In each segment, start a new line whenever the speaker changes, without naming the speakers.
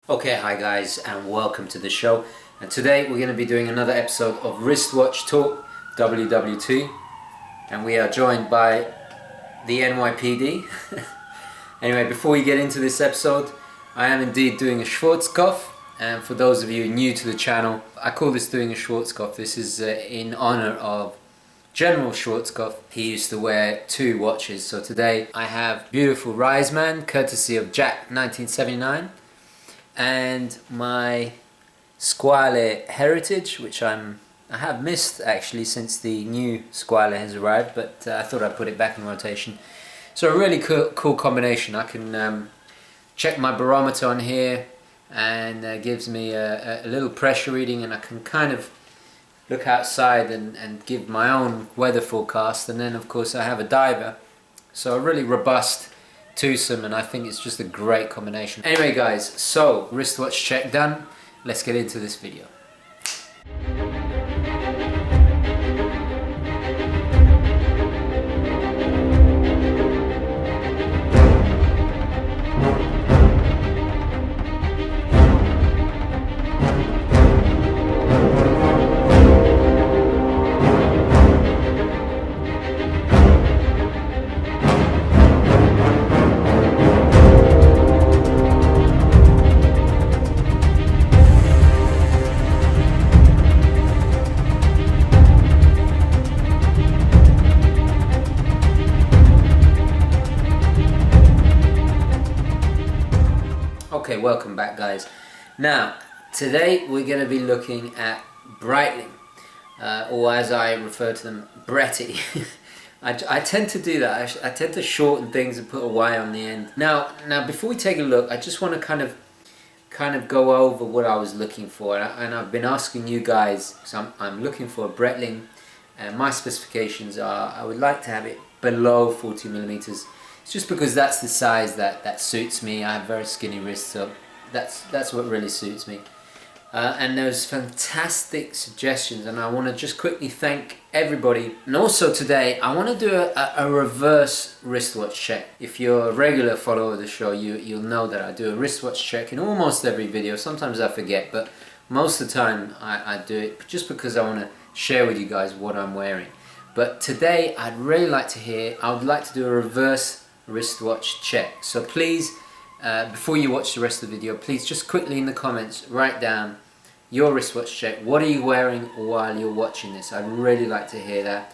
Okay, hi guys, and welcome to the show. And today we're going to be doing another episode of Wristwatch Talk WWT, and we are joined by the NYPD. Anyway, before we get into this episode, I am indeed doing a Schwarzkopf, and for those of you new to the channel, I call this doing a Schwarzkopf. This is in honor of General Schwarzkopf. He used to wear two watches, so today I have beautiful Reisman, courtesy of Jack 1979. And my Squale Heritage, which I have missed actually since the new Squale has arrived, but I thought I'd put it back in rotation. So a really cool combination. I can check my barometer on here, and gives me a little pressure reading, and I can kind of look outside and give my own weather forecast. And then of course I have a diver, so a really robust twosome, and I think it's just a great combination. Anyway guys, so wristwatch check done. Let's get into this video. Okay, welcome back guys. Now, today we're going to be looking at Breitling, or as I refer to them, Bretty. I tend to do that. I tend to shorten things and put a Y on the end. Now before we take a look, I just want to kind of go over what I was looking for, and I've been asking you guys, so I'm looking for a Breitling, and my specifications are I would like to have it below 40 millimeters. Just because that's the size that suits me. I have very skinny wrists, so that's what really suits me. And there's fantastic suggestions, and I want to just quickly thank everybody. And also today I want to do a reverse wristwatch check. If you're a regular follower of the show, you'll know that I do a wristwatch check in almost every video. Sometimes I forget, but most of the time I do it just because I want to share with you guys what I'm wearing. But today I would like to do a reverse wristwatch check. So please, before you watch the rest of the video, please just quickly in the comments write down your wristwatch check. What are you wearing while you're watching this? I'd really like to hear that,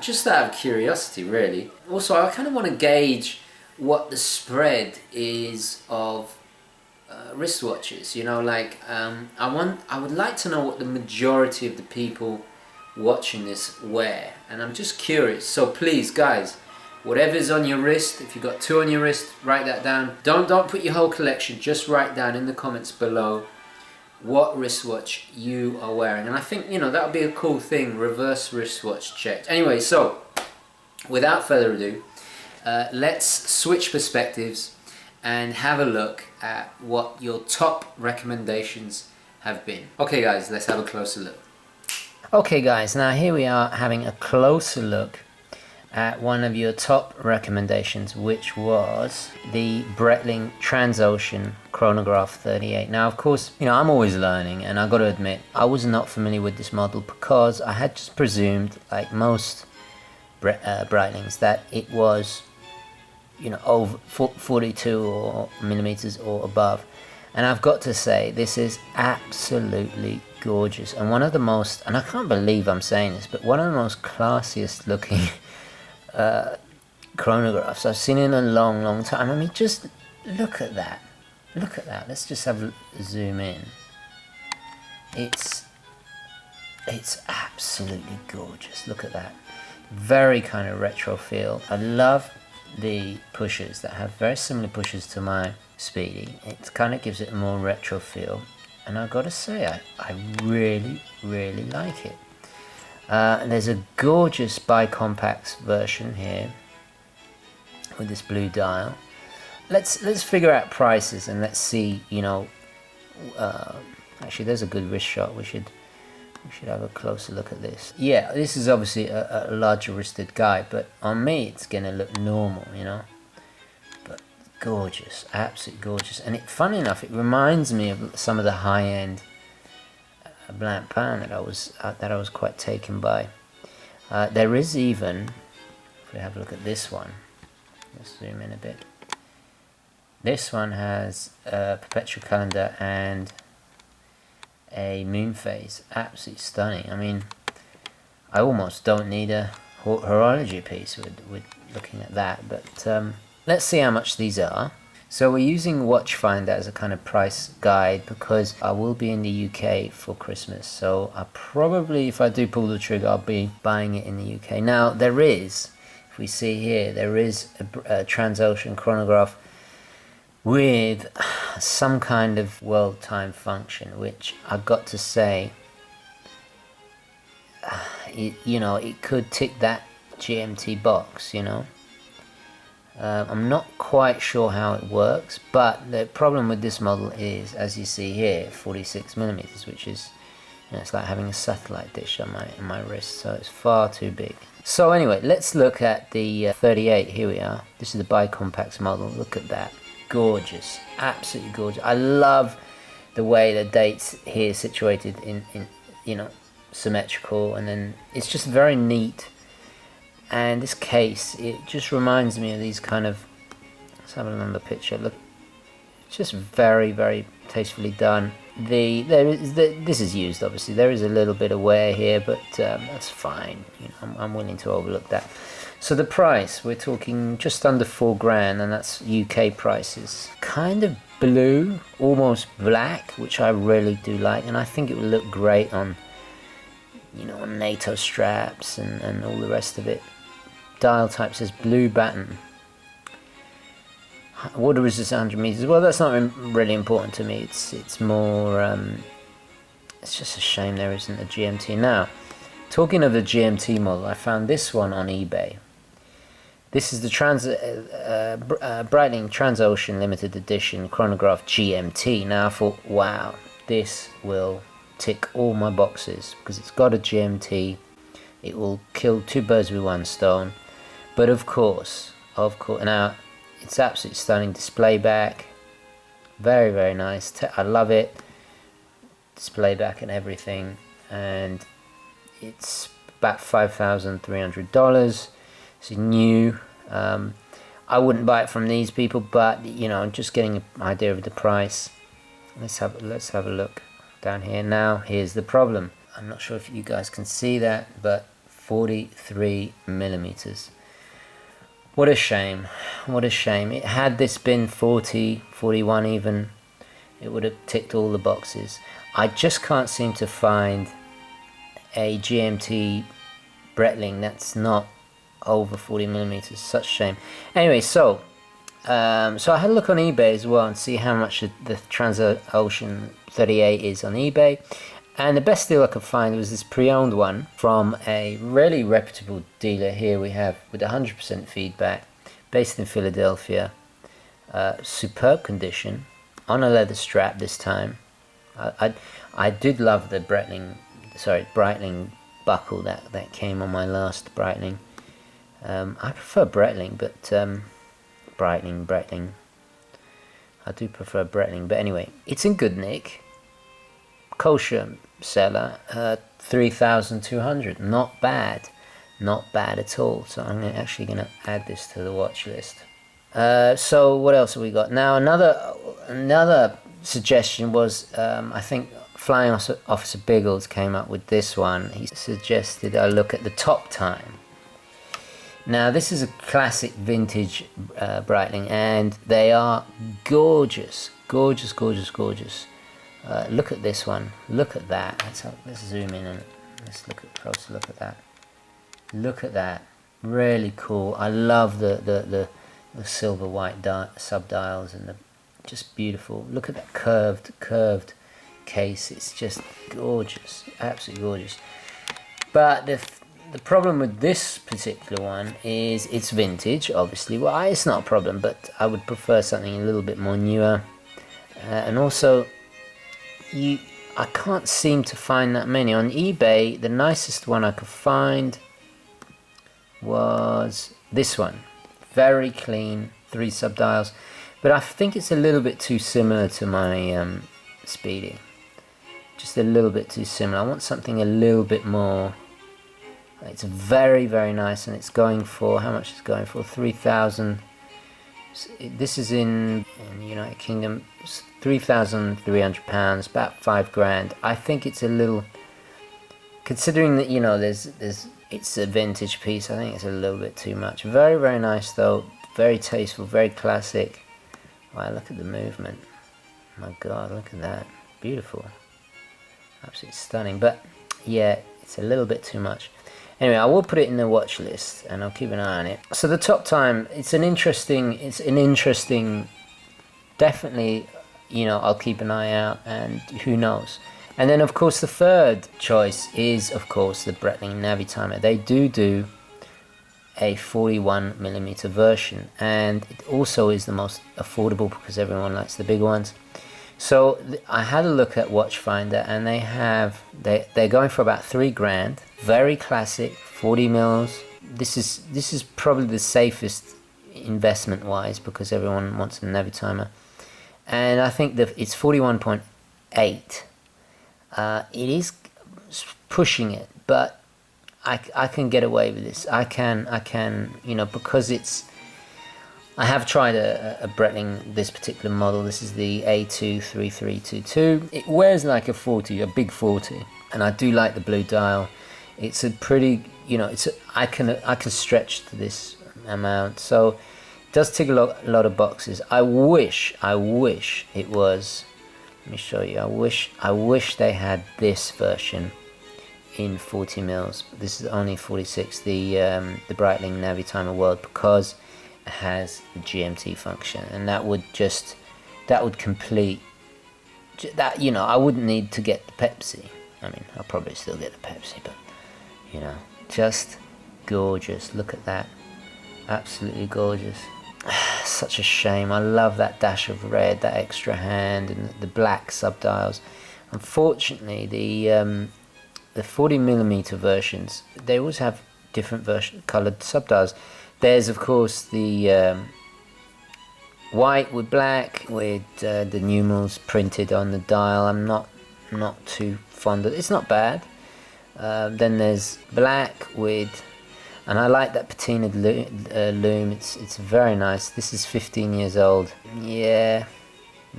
just out of curiosity really. Also, I kind of want to gauge what the spread is of wristwatches, you know, like I would like to know what the majority of the people watching this wear, and I'm just curious. So please guys, whatever's on your wrist, if you've got two on your wrist, write that down. Don't put your whole collection, just write down in the comments below what wristwatch you are wearing. And I think, you know, that would be a cool thing, reverse wristwatch check. Anyway, so without further ado, let's switch perspectives and have a look at what your top recommendations have been. Okay guys, let's have a closer look. Okay guys, now here we are having a closer look at one of your top recommendations, which was the Breitling Transocean chronograph 38. Now of course, you know, I'm always learning, and I've got to admit I was not familiar with this model because I had just presumed, like most Breitlings, that it was, you know, over 42 millimeters or above. And I've got to say, this is absolutely gorgeous, and one of the most, and I can't believe I'm saying this, but one of the most classiest looking chronographs I've seen in a long time. I mean, just look at that. Look at that. Let's just have a zoom in. It's absolutely gorgeous. Look at that. Very kind of retro feel. I love the pushers that have very similar pushers to my Speedy. It kind of gives it a more retro feel, and I've got to say I really like it. There's a gorgeous bicompact version here with this blue dial. Let's figure out prices, and let's see, you know, actually there's a good wrist shot. We should have a closer look at this. Yeah, this is obviously a larger wristed guy, but on me it's gonna look normal, you know. But gorgeous, absolutely gorgeous. And funny enough, it reminds me of some of the high-end blank pan that I was quite taken by. There is even, if we have a look at this one, let's zoom in a bit. This one has a perpetual calendar and a moon phase. Absolutely stunning. I mean, I almost don't need a horology piece with looking at that, but let's see how much these are. So we're using Watchfinder as a kind of price guide because I will be in the UK for Christmas, so I probably, if I do pull the trigger, I'll be buying it in the UK. Now there is, if we see here, there is a Transocean chronograph with some kind of world time function, which I've got to say, it could tick that GMT box, I'm not quite sure how it works, but the problem with this model is, as you see here, 46mm, which is, it's like having a satellite dish on my wrist, so it's far too big. So anyway, let's look at the 38. Here we are. This is the bicompax model. Look at that. Gorgeous, absolutely gorgeous. I love the way the dates here situated in symmetrical, and then it's just very neat. And this case, it just reminds me of these kind of, let's have another picture. Look, it's just very, very tastefully done. This is used, obviously. There is a little bit of wear here, but that's fine. I'm willing to overlook that. So the price, we're talking just under $4,000, and that's UK prices. Kind of blue, almost black, which I really do like, and I think it would look great on, on NATO straps and all the rest of it. Dial type says blue batten. Water resistance 100 meters. Well, that's not really important to me. It's more. It's just a shame there isn't a GMT. Now, talking of the GMT model, I found this one on eBay. This is the Breitling Transocean limited edition chronograph GMT. Now I thought, wow, this will tick all my boxes because it's got a GMT. It will kill two birds with one stone. But of course, now it's absolutely stunning. Display back, very, very nice. I love it. Display back and everything, and it's about $5,300. It's new. I wouldn't buy it from these people, but I'm just getting an idea of the price. Let's have a look down here. Now here's the problem. I'm not sure if you guys can see that, but 43mm. What a shame. What a shame. Had this been 40, 41 even, it would have ticked all the boxes. I just can't seem to find a GMT Breitling that's not over 40mm. Such a shame. Anyway, so I had a look on eBay as well and see how much the Transocean 38 is on eBay, and the best deal I could find was this pre-owned one from a really reputable dealer. Here we have, with 100% feedback, based in Philadelphia. Superb condition, on a leather strap this time. I did love the Breitling buckle that came on my last Breitling. I prefer Breitling, but Breitling. I do prefer Breitling, but anyway, it's in good nick. Kosher seller, 3,200. Not bad at all. So I'm actually going to add this to the watch list. So what else have we got? Now another suggestion was, I think Flying Officer Biggles came up with this one. He suggested I look at the top time. Now this is a classic vintage Breitling, and they are gorgeous. Look at this one. Look at that. Let's zoom in and let's look at closer. Look at that. Look at that. Really cool. I love the silver white subdials and the just beautiful. Look at that curved case. It's just gorgeous. Absolutely gorgeous. But the problem with this particular one is it's vintage, obviously. Well, it's not a problem, but I would prefer something a little bit more newer. And also, I can't seem to find that many. On eBay, the nicest one I could find was this one. Very clean, 3 subdials. but I think it's a little bit too similar to my Speedy. Just a little bit too similar. I want something a little bit more. It's very, very nice, and it's going for, how much is it going for? 3,000. This is in the United Kingdom. It's £3,300, about £5 grand. I think it's a little, considering that, you know, it's a vintage piece, I think it's a little bit too much. Very, very nice though. Very tasteful, very classic. Wow, look at the movement. My God, look at that. Beautiful. Absolutely stunning. But yeah, it's a little bit too much. Anyway, I will put it in the watch list, and I'll keep an eye on it. So the top time, it's an interesting, definitely, you know, I'll keep an eye out, and who knows. And then of course the third choice is of course the Breitling Navitimer. They do a 41mm version, and it also is the most affordable because everyone likes the big ones. So I had a look at Watchfinder, and they're going for about £3 grand. Very classic, 40 mils. This is probably the safest investment wise because everyone wants a Navitimer, and I think that it's 41.8. It is pushing it, but I can get away with this. I can, you know, because I have tried a Breitling, this particular model. This is the A23322. It wears like a 40, a big 40, and I do like the blue dial. It's a pretty, you know, I can stretch to this amount, so it does tick a lot of boxes. I wish it was. Let me show you. I wish they had this version in 40 mils. This is only 46. The Breitling Navitimer World, because it has the GMT function, and that would complete that. You know, I wouldn't need to get the Pepsi. I mean, I'll probably still get the Pepsi, but you know, just gorgeous. Look at that, absolutely gorgeous. Such a shame. I love that dash of red, that extra hand, and the black subdials. Unfortunately, the 40mm versions, they always have different coloured subdials. There's of course the white with black with the numerals printed on the dial. I'm not too fond of it. It's not bad. Then there's black with, and I like that patinaed loom. It's very nice. This is 15 years old. Yeah,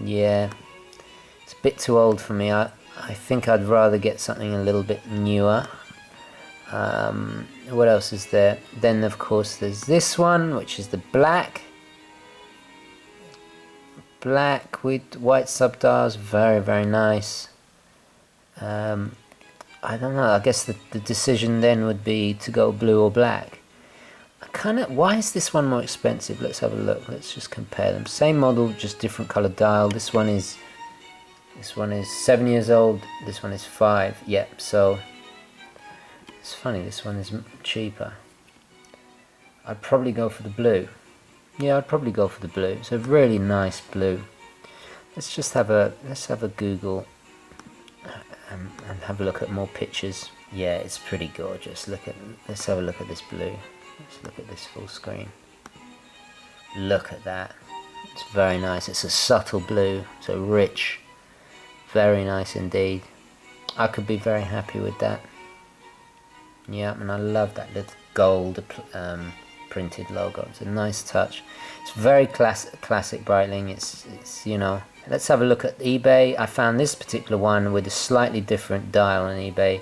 it's a bit too old for me. I think I'd rather get something a little bit newer. What else is there? Then of course there's this one, which is the black with white subdials. Very, very nice. I don't know, I guess the decision then would be to go blue or black. Why is this one more expensive? Let's have a look. Let's just compare them. Same model, just different colored dial. This one is 7 years old. This one is 5. Yep. So it's funny. This one is cheaper. I'd probably go for the blue. Yeah, I'd probably go for the blue. It's a really nice blue. Let's have a Google and have a look at more pictures. Yeah, it's pretty gorgeous. Let's have a look at this blue. Let's look at this full screen. Look at that. It's very nice. It's a subtle blue, so rich. Very nice indeed. I could be very happy with that. Yeah, and I love that little gold printed logo. It's a nice touch. It's very classic Breitling. It's you know. Let's have a look at eBay. I found this particular one with a slightly different dial on eBay,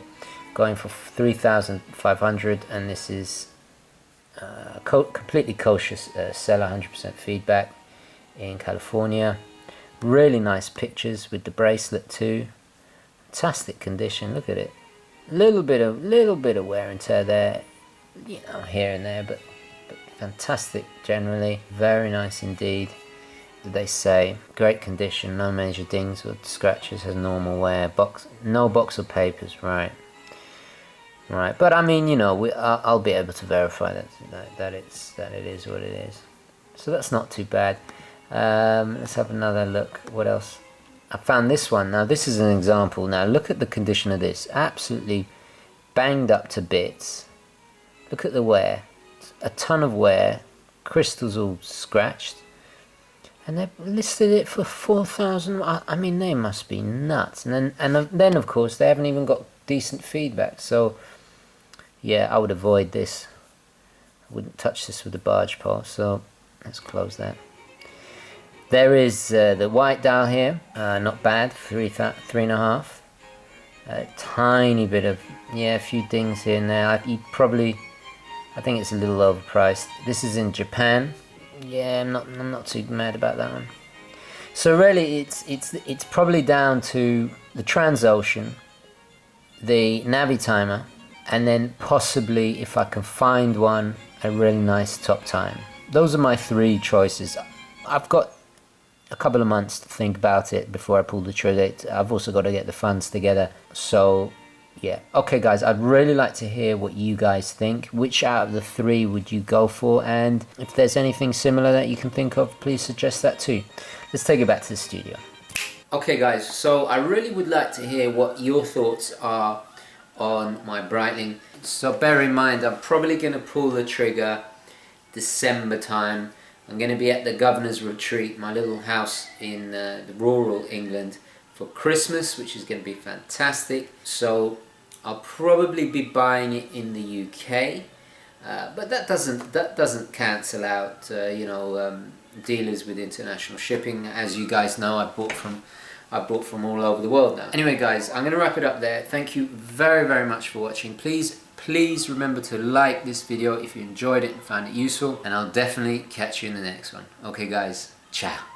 going for 3,500, and this is completely kosher seller, 100% feedback in California. Really nice pictures with the bracelet too. Fantastic condition. Look at it. Little bit of wear and tear there, you know, here and there, but fantastic generally. Very nice indeed. They say great condition, no major dings or scratches, has normal wear. No box of papers. Right. But I mean, you know, I'll be able to verify that it is what it is. So that's not too bad. Let's have another look. What else? I found this one. Now this is an example. Now look at the condition of this. Absolutely banged up to bits. Look at the wear. A ton of wear. Crystals all scratched. and they've listed it for 4,000. I mean, they must be nuts. And then of course they haven't even got decent feedback. So yeah, I would avoid this. I wouldn't touch this with a barge pole. So let's close that. There is the white dial here, not bad, 3.5. A tiny bit of, yeah, a few dings here and there. I think it's a little overpriced. This is in Japan. Yeah, I'm not too mad about that one. So really, it's probably down to the Transocean, the Navitimer, and then possibly, if I can find one, a really nice top time. Those are my three choices. I've got a couple of months to think about it before I pull the trigger. I've also got to get the funds together. So yeah, okay guys, I'd really like to hear what you guys think. Which out of the three would you go for? And if there's anything similar that you can think of, please suggest that too. Let's take it back to the studio. Okay guys, so I really would like to hear what your thoughts are on my Breitling. So bear in mind, I'm probably going to pull the trigger December time. I'm going to be at the Governor's Retreat, my little house in the rural England, for Christmas, which is going to be fantastic. So I'll probably be buying it in the UK, but that doesn't cancel out dealers with international shipping. As you guys know, I bought from all over the world now. Anyway guys, I'm going to wrap it up there. Thank you very, very much for watching. Please remember to like this video if you enjoyed it and found it useful, and I'll definitely catch you in the next one. Okay guys, ciao.